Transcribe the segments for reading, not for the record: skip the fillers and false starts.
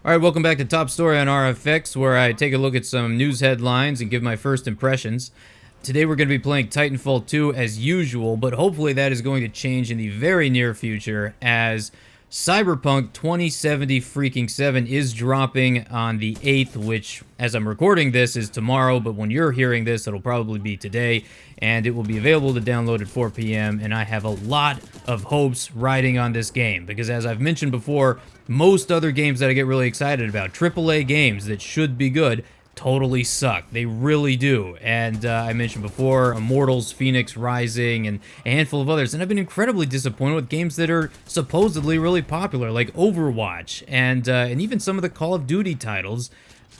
All right, welcome back to Top Story on RFX, where I take a look at some news headlines and give my first impressions. Today we're going to be playing Titanfall 2 as usual, but hopefully that is going to change in the very near future as Cyberpunk 2077 is dropping on the 8th, which, as I'm recording this, is tomorrow, but when you're hearing this, it'll probably be today, and it will be available to download at 4 p.m., and I have a lot of hopes riding on this game, because as I've mentioned before, most other games that I get really excited about, AAA games that should be good, totally suck. They really do. And I mentioned before, Immortals, Phoenix Rising, and a handful of others. And I've been incredibly disappointed with games that are supposedly really popular, like Overwatch, and even some of the Call of Duty titles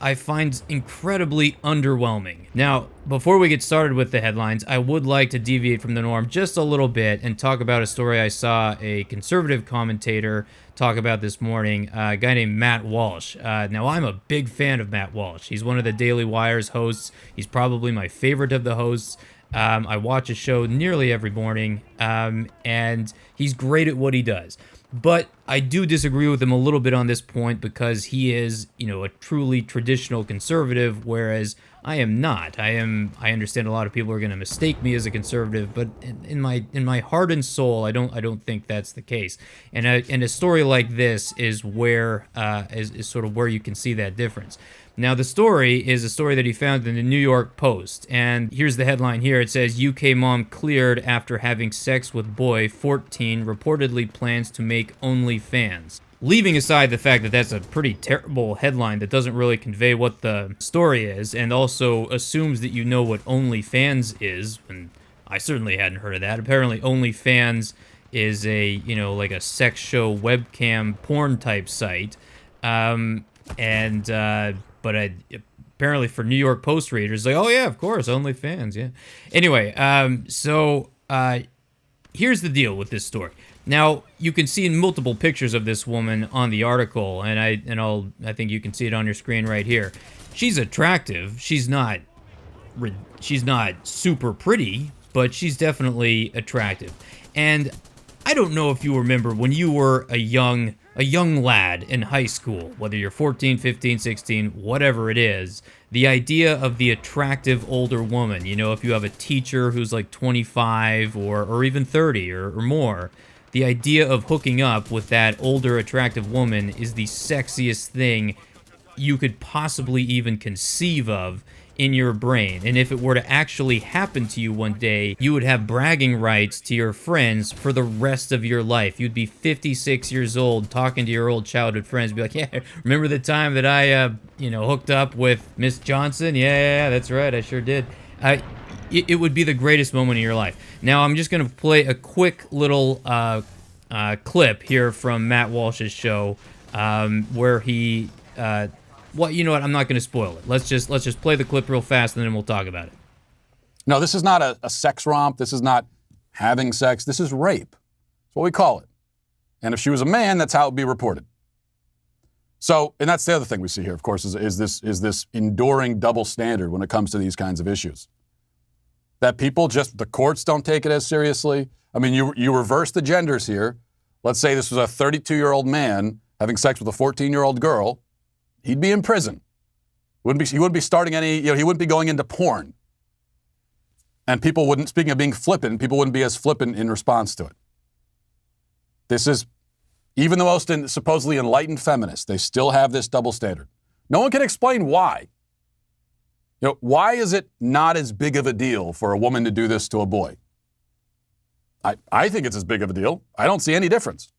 I find incredibly underwhelming. Now, before we get started with the headlines, I would like to deviate from the norm just a little bit and talk about a story I saw a conservative commentator talk about this morning, a guy named Matt Walsh. Now, I'm a big fan of Matt Walsh. He's one of the Daily Wire's hosts. He's probably my favorite of the hosts. I watch his show nearly every morning, and he's great at what he does. But I do disagree with him a little bit on this point because he is, a truly traditional conservative, whereas I am not. I understand a lot of people are going to mistake me as a conservative, but in my heart and soul, I don't think that's the case. And a story like this is where is sort of where you can see that difference. Now, the story is a story that he found in the New York Post, and here's the headline here. It says, UK mom cleared after having sex with boy 14 reportedly plans to make OnlyFans. Leaving aside the fact that that's a pretty terrible headline that doesn't really convey what the story is, and also assumes that you know what OnlyFans is, and I certainly hadn't heard of that. Apparently OnlyFans is a, like a sex show webcam porn type site, but apparently for New York Post readers, like, oh yeah, of course, OnlyFans, yeah. Anyway, here's the deal with this story. Now, you can see multiple pictures of this woman on the article, and I think you can see it on your screen right here. She's attractive. She's not super pretty, but she's definitely attractive. And I don't know if you remember when you were a young lad in high school, whether you're 14, 15, 16, whatever it is, the idea of the attractive older woman, if you have a teacher who's like 25 or even 30 or more, the idea of hooking up with that older attractive woman is the sexiest thing you could possibly even conceive of in your brain. And if it were to actually happen to you one day, you would have bragging rights to your friends for the rest of your life. You'd be 56 years old talking to your old childhood friends, be like, yeah, remember the time that I, hooked up with Miss Johnson? Yeah, that's right, I sure did. It would be the greatest moment of your life. Now, I'm just going to play a quick little clip here from Matt Walsh's show where he... well, you know what? I'm not going to spoil it. Let's just play the clip real fast, and then we'll talk about it. No, this is not a sex romp. This is not having sex. This is rape. That's what we call it. And if she was a man, that's how it would be reported. So, and that's the other thing we see here, of course, is this enduring double standard when it comes to these kinds of issues. That people the courts don't take it as seriously. I mean, you reverse the genders here. Let's say this was a 32-year-old man having sex with a 14-year-old girl. He'd be in prison. He wouldn't be starting any, he wouldn't be going into porn. And people wouldn't, speaking of being flippant, people wouldn't be as flippant in response to it. This is, even the most supposedly enlightened feminists, they still have this double standard. No one can explain why. Why is it not as big of a deal for a woman to do this to a boy? I think it's as big of a deal. I don't see any difference.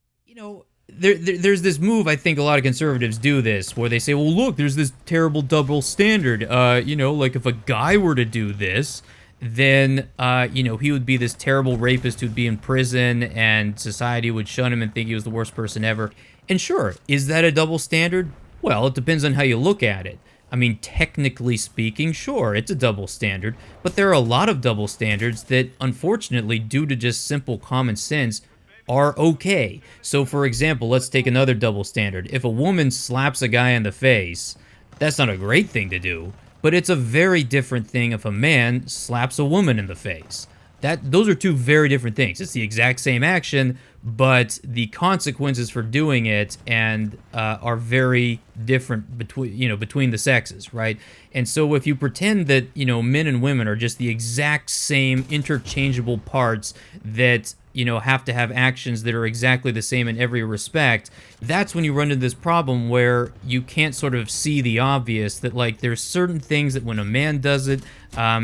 There's this move, I think a lot of conservatives do this, where they say, well, look, there's this terrible double standard. Like if a guy were to do this, then, he would be this terrible rapist who'd be in prison and society would shun him and think he was the worst person ever. And sure, is that a double standard? Well, it depends on how you look at it. I mean, technically speaking, sure, it's a double standard, but there are a lot of double standards that, unfortunately, due to just simple common sense, are okay. So, for example, let's take another double standard. If a woman slaps a guy in the face, that's not a great thing to do, but it's a very different thing if a man slaps a woman in the face. those are two very different things. It's the exact same action, but the consequences for doing it and are very different between the sexes, right? And so if you pretend that men and women are just the exact same interchangeable parts that have to have actions that are exactly the same in every respect, that's when you run into this problem where you can't sort of see the obvious, that like there's certain things that when a man does it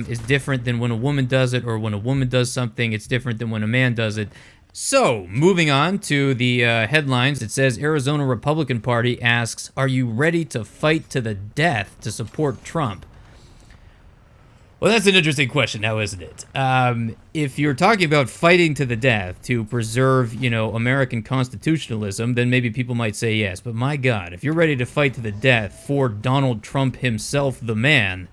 is different than when a woman does it, or when a woman does something it's different than when a man does it. So, moving on to the headlines, it says Arizona Republican Party asks, are you ready to fight to the death to support Trump? Well, that's an interesting question now, isn't it? If you're talking about fighting to the death to preserve, American constitutionalism, then maybe people might say yes. But my God, if you're ready to fight to the death for Donald Trump himself, the man,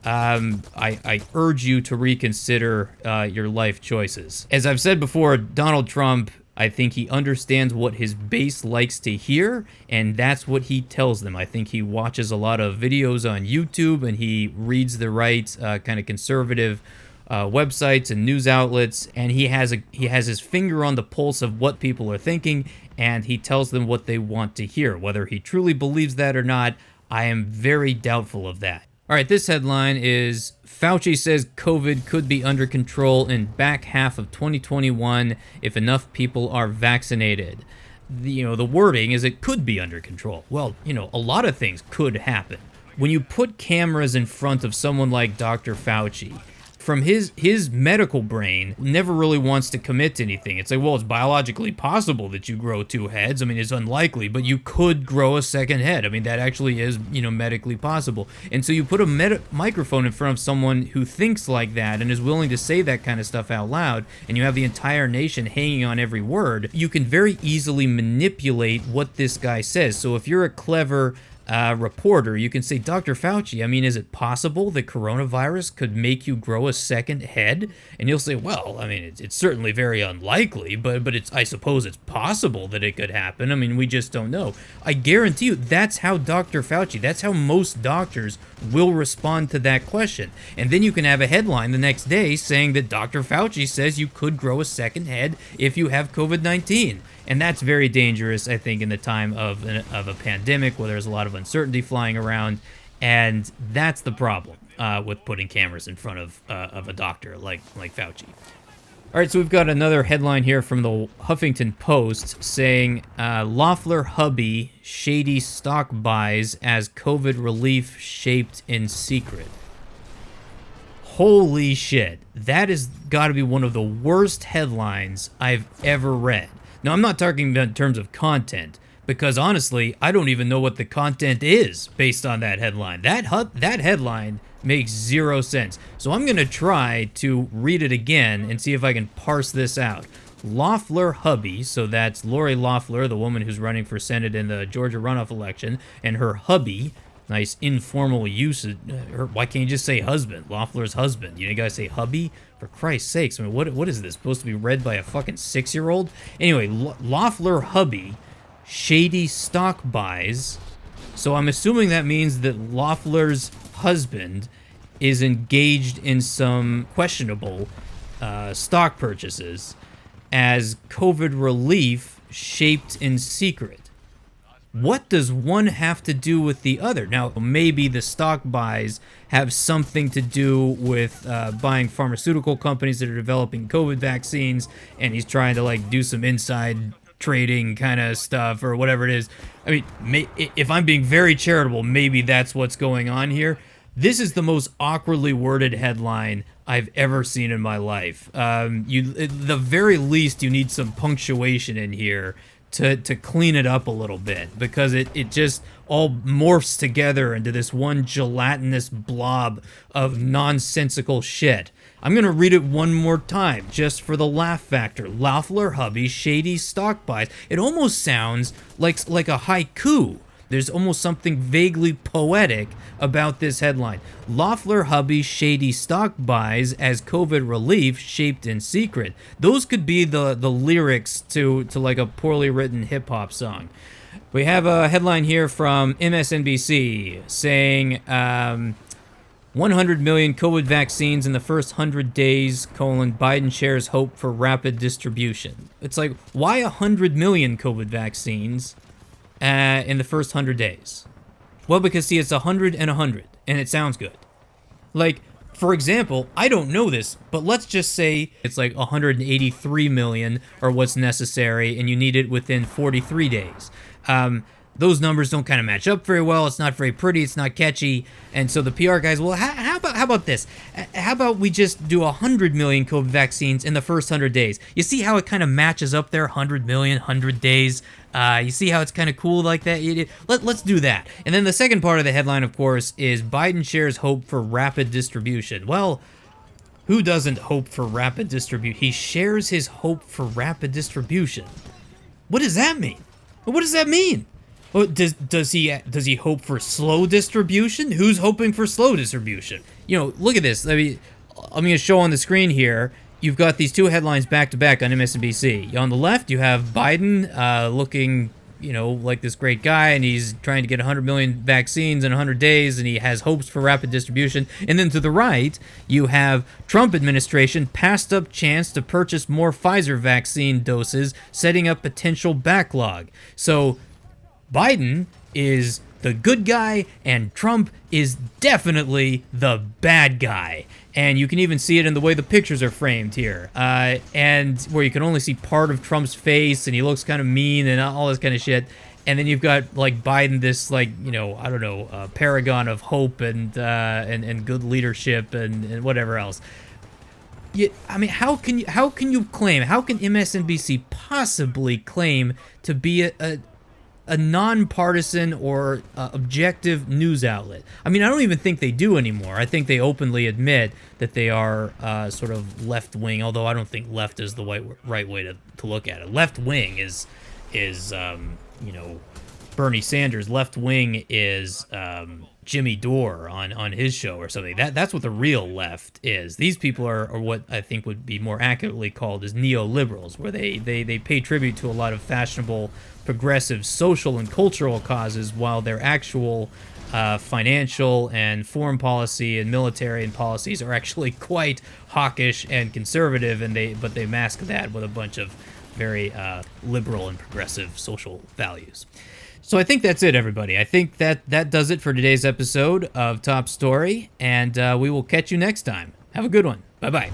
I urge you to reconsider your life choices. As I've said before, Donald Trump, I think he understands what his base likes to hear, and that's what he tells them. I think he watches a lot of videos on YouTube, and he reads the right kind of conservative websites and news outlets, and he has his finger on the pulse of what people are thinking, and he tells them what they want to hear. Whether he truly believes that or not, I am very doubtful of that. All right, this headline is Fauci says COVID could be under control in back half of 2021 if enough people are vaccinated. The wording is it could be under control. Well, a lot of things could happen. When you put cameras in front of someone like Dr. Fauci, from his medical brain never really wants to commit to anything. It's like, well, it's biologically possible that you grow two heads. I mean, it's unlikely, but you could grow a second head. I mean, that actually is, medically possible. And so you put a microphone in front of someone who thinks like that and is willing to say that kind of stuff out loud, and you have the entire nation hanging on every word, you can very easily manipulate what this guy says. So if you're a clever reporter, you can say, Dr. Fauci, I mean, is it possible that coronavirus could make you grow a second head? And you'll say, well, I mean, it's certainly very unlikely, but I suppose it's possible that it could happen. I mean, we just don't know. I guarantee you that's how Dr. Fauci, that's how most doctors will respond to that question. And then you can have a headline the next day saying that Dr. Fauci says you could grow a second head if you have COVID-19. And that's very dangerous, I think, in the time of a pandemic where there's a lot of uncertainty flying around. And that's the problem with putting cameras in front of a doctor like Fauci. All right, so we've got another headline here from the Huffington Post saying, Loeffler hubby shady stock buys as COVID relief shaped in secret. Holy shit. That has got to be one of the worst headlines I've ever read. Now, I'm not talking about in terms of content, because honestly, I don't even know what the content is based on that headline. That headline makes zero sense. So I'm going to try to read it again and see if I can parse this out. Loeffler hubby, so that's Lori Loeffler, the woman who's running for Senate in the Georgia runoff election, and her hubby, nice informal use. Why can't you just say husband? Loeffler's husband. You guys say hubby? For Christ's sakes, I mean, what is this? Supposed to be read by a fucking 6-year-old? Anyway, Loeffler hubby, shady stock buys. So I'm assuming that means that Loeffler's husband is engaged in some questionable stock purchases as COVID relief shaped in secret. What does one have to do with the other? Now, maybe the stock buys have something to do with buying pharmaceutical companies that are developing COVID vaccines, and he's trying to do some inside trading kind of stuff or whatever it is. I mean, if I'm being very charitable, maybe that's what's going on here. This is the most awkwardly worded headline I've ever seen in my life. At the very least, you need some punctuation in here to clean it up a little bit, because it just all morphs together into this one gelatinous blob of nonsensical shit. I'm going to read it one more time just for the laugh factor. Loeffler hubby shady stock buys. It almost sounds like a haiku. There's almost something vaguely poetic about this headline. Loeffler hubby shady stock buys as COVID relief shaped in secret. Those could be the lyrics to like a poorly written hip hop song. We have a headline here from MSNBC saying, 100 million COVID vaccines in the first 100 days, Biden shares hope for rapid distribution. It's like, why 100 million COVID vaccines in the first 100 days? Well, because, see, it's 100 and 100, and it sounds good. Like, for example, I don't know this, but let's just say it's like 183 million or what's necessary, and you need it within 43 days. Those numbers don't kind of match up very well. It's not very pretty. It's not catchy. And so the PR guys, well, how about this? How about we just do 100 million COVID vaccines in the first 100 days? You see how it kind of matches up there? 100 million, 100 days. You see how it's kind of cool like that? Let's do that. And then the second part of the headline, of course, is Biden shares hope for rapid distribution. Well, who doesn't hope for rapid distribution? He shares his hope for rapid distribution. What does that mean? What does that mean? Does he hope for slow distribution? Who's hoping for slow distribution? You know, look at this. I'm going to show on the screen here. You've got these two headlines back to back on MSNBC. On the left, you have Biden looking, you know, like this great guy, and he's trying to get 100 million vaccines in 100 days, and he has hopes for rapid distribution. And then to the right, you have Trump administration passed up chance to purchase more Pfizer vaccine doses, setting up potential backlog. So Biden is the good guy, and Trump is definitely the bad guy. And you can even see it in the way the pictures are framed here. And where you can only see part of Trump's face, and he looks kind of mean and all this kind of shit. And then you've got, like, Biden, this, like, you know, I don't know, paragon of hope and good leadership and whatever else. I mean, how can you claim, how can MSNBC possibly claim to be a nonpartisan or objective news outlet? I mean, I don't even think they do anymore. I think they openly admit that they are sort of left-wing, although I don't think left is the right way to look at it. Left-wing is you know, Bernie Sanders. Left-wing is Jimmy Dore on his show or something. That's what the real left is. These people are what I think would be more accurately called as neoliberals, where they pay tribute to a lot of fashionable, progressive social and cultural causes, while their actual financial and foreign policy and military and policies are actually quite hawkish and conservative, but they mask that with a bunch of very liberal and progressive social values. So I think that's it, everybody. I think that does it for today's episode of Top Story, and we will catch you next time. Have a good one. Bye-bye.